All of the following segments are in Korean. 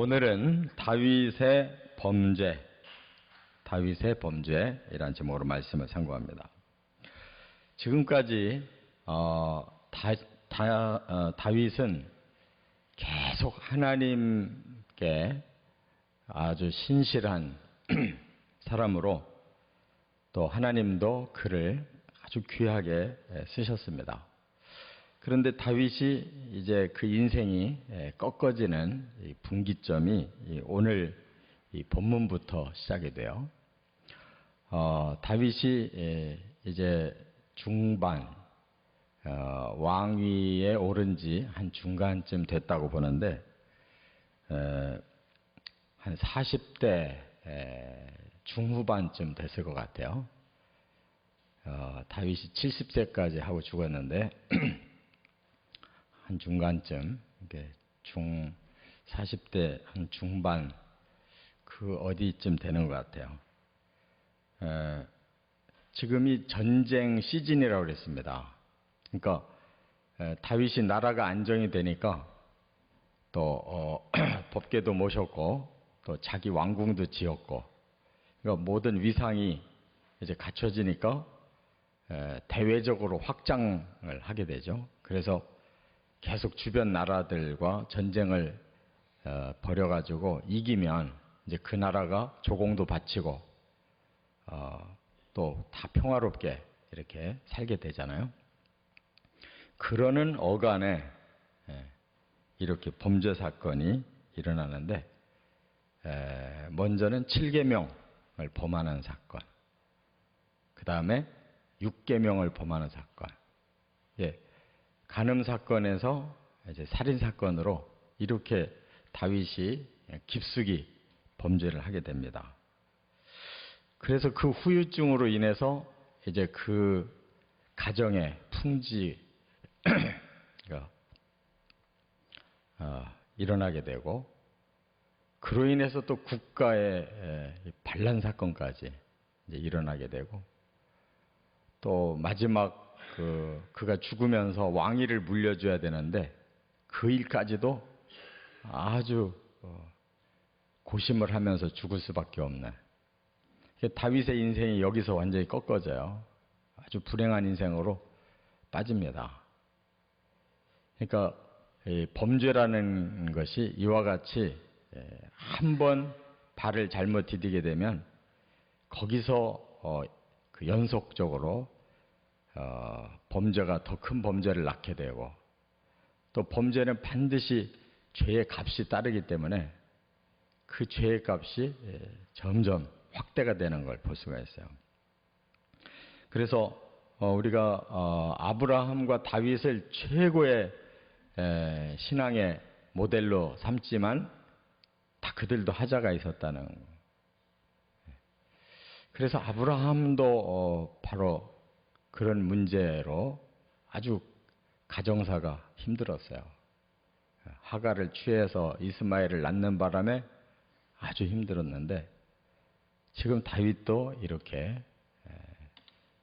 오늘은 다윗의 범죄이라는 제목으로 말씀을 상고합니다. 지금까지 다윗은 계속 하나님께 아주 신실한 사람으로 또 하나님도 그를 아주 귀하게 쓰셨습니다. 그런데 다윗이 이제 그 인생이 꺾어지는 이 분기점이 오늘 이 본문부터 시작이 돼요. 다윗이 이제 중반, 왕위에 오른 지 한 중간쯤 됐다고 보는데, 한 40대 중후반쯤 됐을 것 같아요. 다윗이 70세까지 하고 죽었는데, 한 중간쯤, 40대 한 중반, 그 어디쯤 되는 것 같아요. 지금이 전쟁 시즌이라고 그랬습니다. 그러니까, 다윗이 나라가 안정이 되니까, 또, 법궤도 모셨고, 또 자기 왕궁도 지었고, 그러니까 모든 위상이 이제 갖춰지니까, 대외적으로 확장을 하게 되죠. 그래서 계속 주변 나라들과 전쟁을 벌여가지고 이기면 이제 그 나라가 조공도 바치고 또 다 평화롭게 이렇게 살게 되잖아요. 그러는 어간에 이렇게 범죄 사건이 일어나는데, 먼저는 7계명을 범하는 사건, 그 다음에 6계명을 범하는 사건, 간음 사건에서 이제 살인 사건으로 이렇게 다윗이 깊숙이 범죄를 하게 됩니다. 그래서 그 후유증으로 인해서 이제 그 가정의 풍지가 일어나게 되고, 그로 인해서 또 국가의 반란 사건까지 이제 일어나게 되고, 또 마지막 그가 죽으면서 왕위를 물려줘야 되는데 그 일까지도 아주 고심을 하면서 죽을 수밖에 없는, 다윗의 인생이 여기서 완전히 꺾어져요. 아주 불행한 인생으로 빠집니다. 그러니까 범죄라는 것이 이와 같이 한 번 발을 잘못 디디게 되면 거기서 그 연속적으로 범죄가 더 큰 범죄를 낳게 되고, 또 범죄는 반드시 죄의 값이 따르기 때문에 그 죄의 값이 점점 확대가 되는 걸 볼 수가 있어요. 그래서 우리가 아브라함과 다윗을 최고의 신앙의 모델로 삼지만 다 그들도 하자가 있었다는 거예요. 그래서 아브라함도 바로 그런 문제로 아주 가정사가 힘들었어요. 하갈을 취해서 이스마엘을 낳는 바람에 아주 힘들었는데, 지금 다윗도 이렇게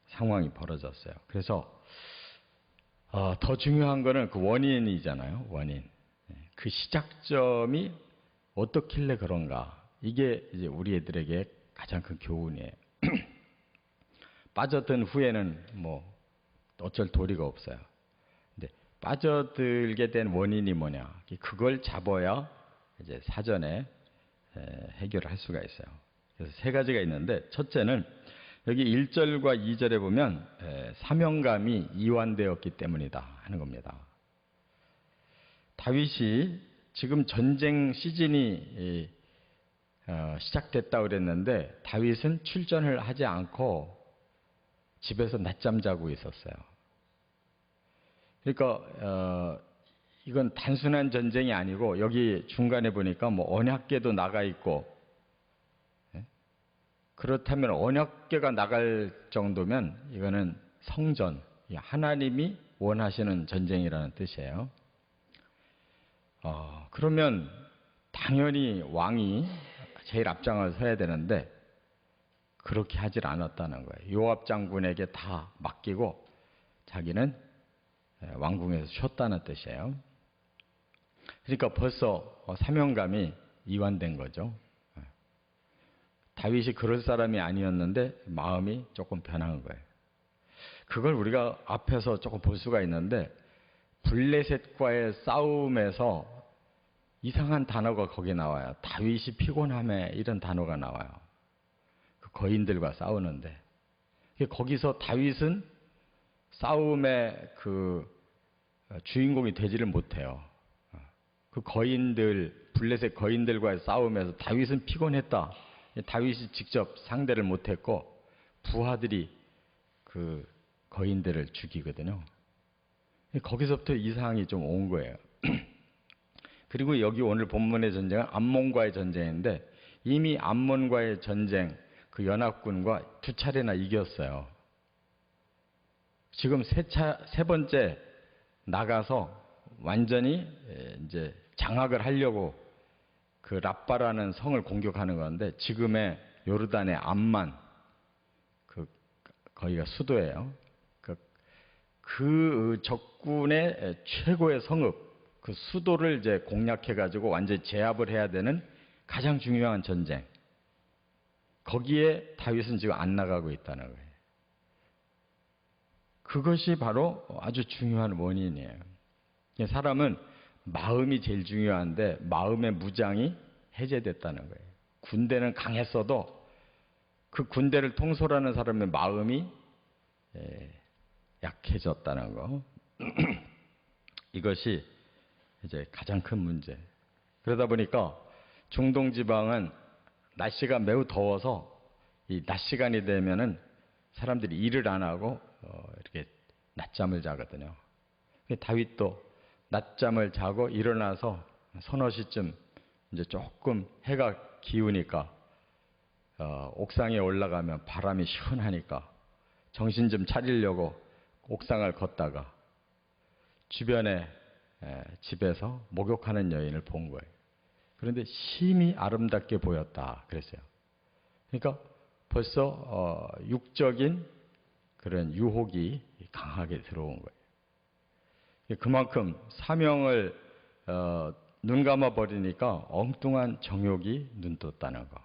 상황이 벌어졌어요. 그래서 더 중요한 거는 그 원인이잖아요. 원인. 그 시작점이 어떻길래 그런가. 이게 이제 우리 애들에게 가장 큰 교훈이에요. 빠져든 후에는 뭐 어쩔 도리가 없어요. 근데 빠져들게 된 원인이 뭐냐? 그걸 잡아야 이제 사전에 해결할 수가 있어요. 그래서 세 가지가 있는데, 첫째는 여기 1절과 2절에 보면 사명감이 이완되었기 때문이다 하는 겁니다. 다윗이 지금 전쟁 시즌이 시작됐다고 그랬는데, 다윗은 출전을 하지 않고 집에서 낮잠 자고 있었어요. 그러니까 이건 단순한 전쟁이 아니고, 여기 중간에 보니까 뭐 언약궤도 나가 있고, 그렇다면 언약궤가 나갈 정도면 이거는 성전, 하나님이 원하시는 전쟁이라는 뜻이에요. 그러면 당연히 왕이 제일 앞장을 서야 되는데 그렇게 하질 않았다는 거예요. 요압 장군에게 다 맡기고 자기는 왕궁에서 쉬었다는 뜻이에요. 그러니까 벌써 사명감이 이완된 거죠. 다윗이 그럴 사람이 아니었는데 마음이 조금 변한 거예요. 그걸 우리가 앞에서 조금 볼 수가 있는데 블레셋과의 싸움에서 이상한 단어가 거기 나와요. 다윗이 피곤함에 이런 단어가 나와요. 그 거인들과 싸우는데 거기서 다윗은 싸움의 그 주인공이 되지를 못해요. 그 거인들, 블레셋 거인들과의 싸움에서 다윗은 피곤했다. 다윗이 직접 상대를 못했고 부하들이 그 거인들을 죽이거든요. 거기서부터 이상이 좀 온 거예요. 그리고 여기 오늘 본문의 전쟁은 암몬과의 전쟁인데 이미 암몬과의 전쟁 그 연합군과 2차례나 이겼어요. 지금 세 번째 나가서 완전히 이제 장악을 하려고 그 랍바라는 성을 공격하는 건데 지금의 요르단의 암만 거기가 수도예요. 그 적군의 최고의 성읍 그 수도를 이제 공략해 가지고 완전히 제압을 해야 되는 가장 중요한 전쟁. 거기에 다윗은 지금 안 나가고 있다는 거예요. 그것이 바로 아주 중요한 원인이에요. 사람은 마음이 제일 중요한데 마음의 무장이 해제됐다는 거예요. 군대는 강했어도 그 군대를 통솔하는 사람의 마음이 약해졌다는 거. 이것이 이제 가장 큰 문제. 그러다 보니까 중동 지방은 날씨가 매우 더워서 이 낮 시간이 되면은 사람들이 일을 안 하고 이렇게 낮잠을 자거든요. 다윗도 낮잠을 자고 일어나서 서너 시쯤 이제 조금 해가 기우니까 옥상에 올라가면 바람이 시원하니까 정신 좀 차리려고 옥상을 걷다가 주변에 집에서 목욕하는 여인을 본 거예요. 그런데 심히 아름답게 보였다 그랬어요. 그러니까 벌써 육적인 그런 유혹이 강하게 들어온 거예요. 그만큼 사명을 눈 감아 버리니까 엉뚱한 정욕이 눈 떴다는 거.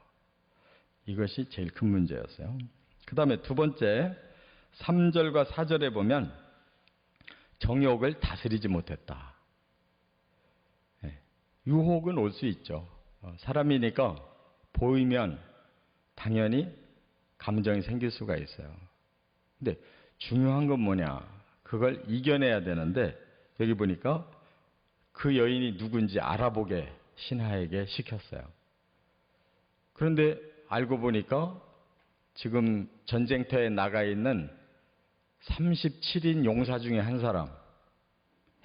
이것이 제일 큰 문제였어요. 그 다음에 두 번째 3절과 4절에 보면 정욕을 다스리지 못했다. 유혹은 올 수 있죠. 사람이니까 보이면 당연히 감정이 생길 수가 있어요. 근데 중요한 건 뭐냐? 그걸 이겨내야 되는데 여기 보니까 그 여인이 누군지 알아보게 신하에게 시켰어요. 그런데 알고 보니까 지금 전쟁터에 나가 있는 37인 용사 중에 한 사람,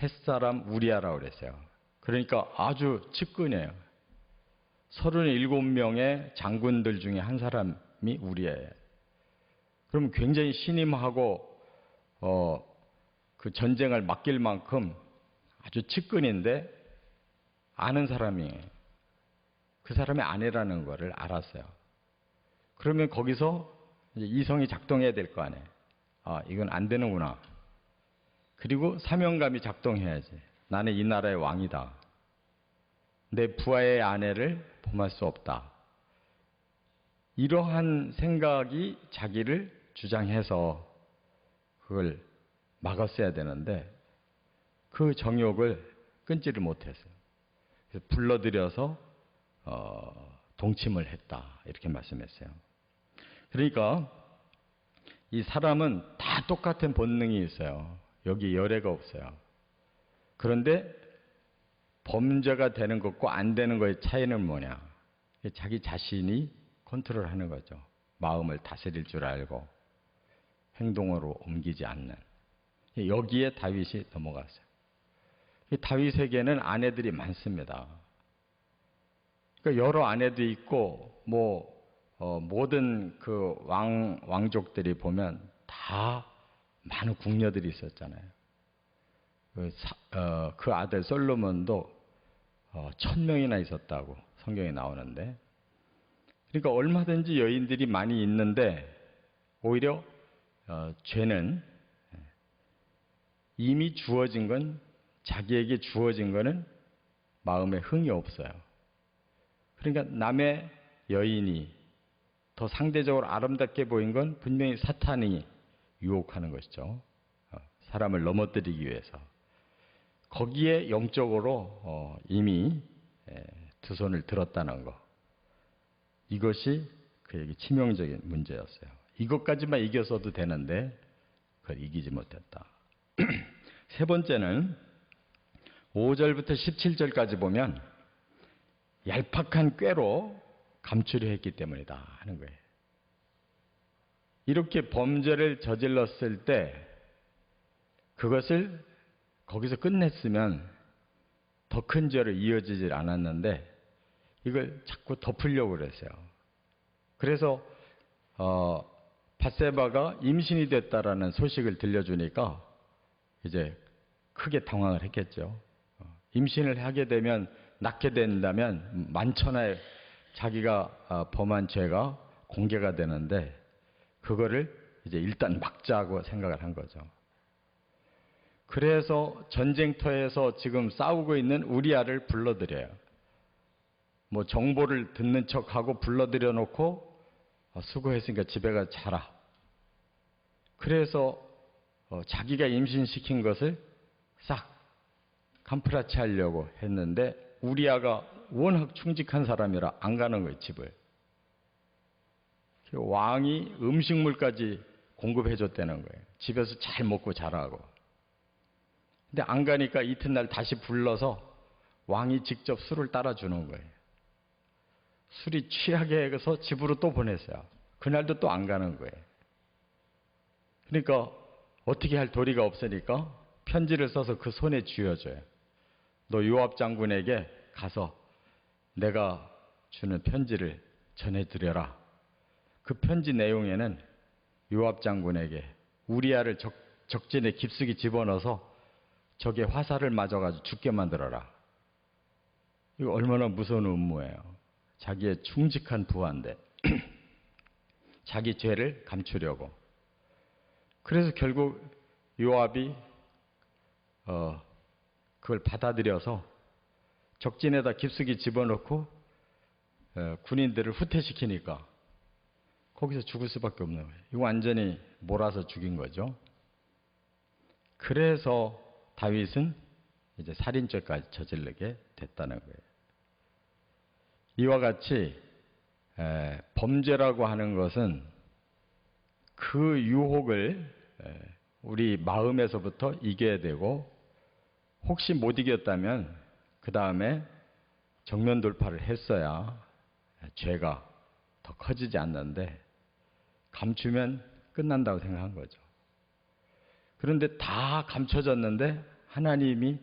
햇사람 우리아라고 그랬어요. 그러니까 아주 측근이에요. 37명의 장군들 중에 한 사람이 우리아예요. 그럼 굉장히 신임하고 그 전쟁을 맡길 만큼 아주 측근인데 아는 사람이에요. 그 사람의 아내라는 거를 알았어요. 그러면 거기서 이제 이성이 작동해야 될 거 아니에요. 아, 이건 안 되는구나. 그리고 사명감이 작동해야지. 나는 이 나라의 왕이다. 내 부하의 아내를 범할 수 없다. 이러한 생각이 자기를 주장해서 그걸 막았어야 되는데 그 정욕을 끊지를 못했어요. 그래서 불러들여서 동침을 했다. 이렇게 말씀했어요. 그러니까 이 사람은 다 똑같은 본능이 있어요. 여기 열애가 없어요. 그런데 범죄가 되는 것과 안 되는 것의 차이는 뭐냐? 자기 자신이 컨트롤하는 거죠. 마음을 다스릴 줄 알고 행동으로 옮기지 않는. 여기에 다윗이 넘어갔어요. 다윗에게는 아내들이 많습니다. 그러니까 여러 아내도 있고 모든 그 왕족들이 보면 다 많은 궁녀들이 있었잖아요. 그 아들 솔로몬도 1000명이나 있었다고 성경에 나오는데, 그러니까 얼마든지 여인들이 많이 있는데 오히려 죄는 이미 주어진 건, 자기에게 주어진 거는 마음에 흥이 없어요. 그러니까 남의 여인이 더 상대적으로 아름답게 보인 건 분명히 사탄이 유혹하는 것이죠. 사람을 넘어뜨리기 위해서. 거기에 영적으로 이미 두 손을 들었다는 거. 이것이 그에게 치명적인 문제였어요. 이것까지만 이겼어도 되는데 그걸 이기지 못했다. 세 번째는 5절부터 17절까지 보면 얄팍한 꾀로 감추려 했기 때문이다 하는 거예요. 이렇게 범죄를 저질렀을 때 그것을 거기서 끝냈으면 더 큰 죄로 이어지질 않았는데 이걸 자꾸 덮으려고 그랬어요. 그래서 밧세바가 임신이 됐다라는 소식을 들려주니까 이제 크게 당황을 했겠죠. 임신을 하게 되면 낳게 된다면 만천하에 자기가 범한 죄가 공개가 되는데 그거를 이제 일단 막자고 생각을 한 거죠. 그래서 전쟁터에서 지금 싸우고 있는 우리아를 불러들여요. 뭐 정보를 듣는 척하고 불러들여 놓고 수고했으니까 집에 가서 자라. 그래서 자기가 임신시킨 것을 싹 감프라치 하려고 했는데 우리아가 워낙 충직한 사람이라 안 가는 거예요, 집을. 왕이 음식물까지 공급해 줬다는 거예요. 집에서 잘 먹고 자라고. 근데 안 가니까 이튿날 다시 불러서 왕이 직접 술을 따라주는 거예요. 술이 취하게 해서 집으로 또 보냈어요. 그날도 또 안 가는 거예요. 그러니까 어떻게 할 도리가 없으니까 편지를 써서 그 손에 쥐어줘요. 너 요압 장군에게 가서 내가 주는 편지를 전해드려라. 그 편지 내용에는 요압 장군에게 우리아를 적진에 깊숙이 집어넣어서 적의 화살을 맞아가지고 죽게 만들어라. 이거 얼마나 무서운 음모예요. 자기의 충직한 부하인데 자기 죄를 감추려고. 그래서 결국 요압이 그걸 받아들여서 적진에다 깊숙이 집어넣고 군인들을 후퇴시키니까 거기서 죽을 수밖에 없는 거예요. 이거 완전히 몰아서 죽인 거죠. 그래서 다윗은 이제 살인죄까지 저지르게 됐다는 거예요. 이와 같이 범죄라고 하는 것은 그 유혹을 우리 마음에서부터 이겨야 되고 혹시 못 이겼다면 그 다음에 정면 돌파를 했어야 죄가 더 커지지 않는데 감추면 끝난다고 생각한 거죠. 그런데 다 감춰졌는데 하나님이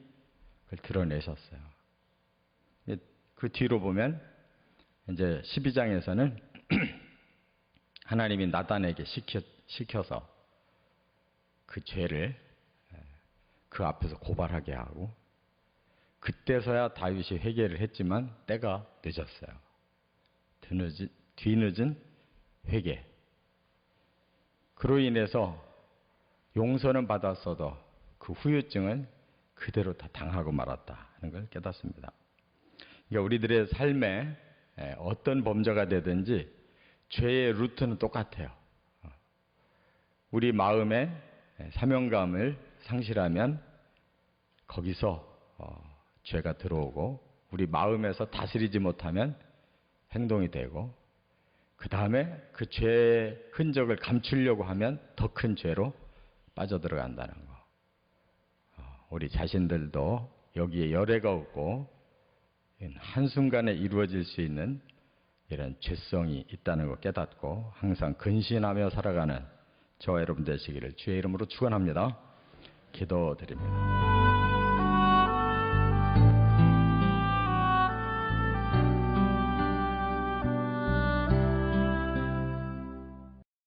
그걸 드러내셨어요. 그 뒤로 보면 이제 12장에서는 하나님이 나단에게 시켜서 그 죄를 그 앞에서 고발하게 하고 그때서야 다윗이 회개를 했지만 때가 늦었어요. 뒤늦은 회개. 그로 인해서 용서는 받았어도 그 후유증은 그대로 다 당하고 말았다 하는 걸 깨닫습니다. 그러니까 우리들의 삶에 어떤 범죄가 되든지 죄의 루트는 똑같아요. 우리 마음에 사명감을 상실하면 거기서 죄가 들어오고 우리 마음에서 다스리지 못하면 행동이 되고 그 다음에 그 죄의 흔적을 감추려고 하면 더 큰 죄로 빠져들어간다는 거. 우리 자신들도 여기에 열애가 없고 한순간에 이루어질 수 있는 이런 죄성이 있다는 거 깨닫고 항상 근신하며 살아가는 저와 여러분 되시기를 주의 이름으로 축원합니다. 기도드립니다.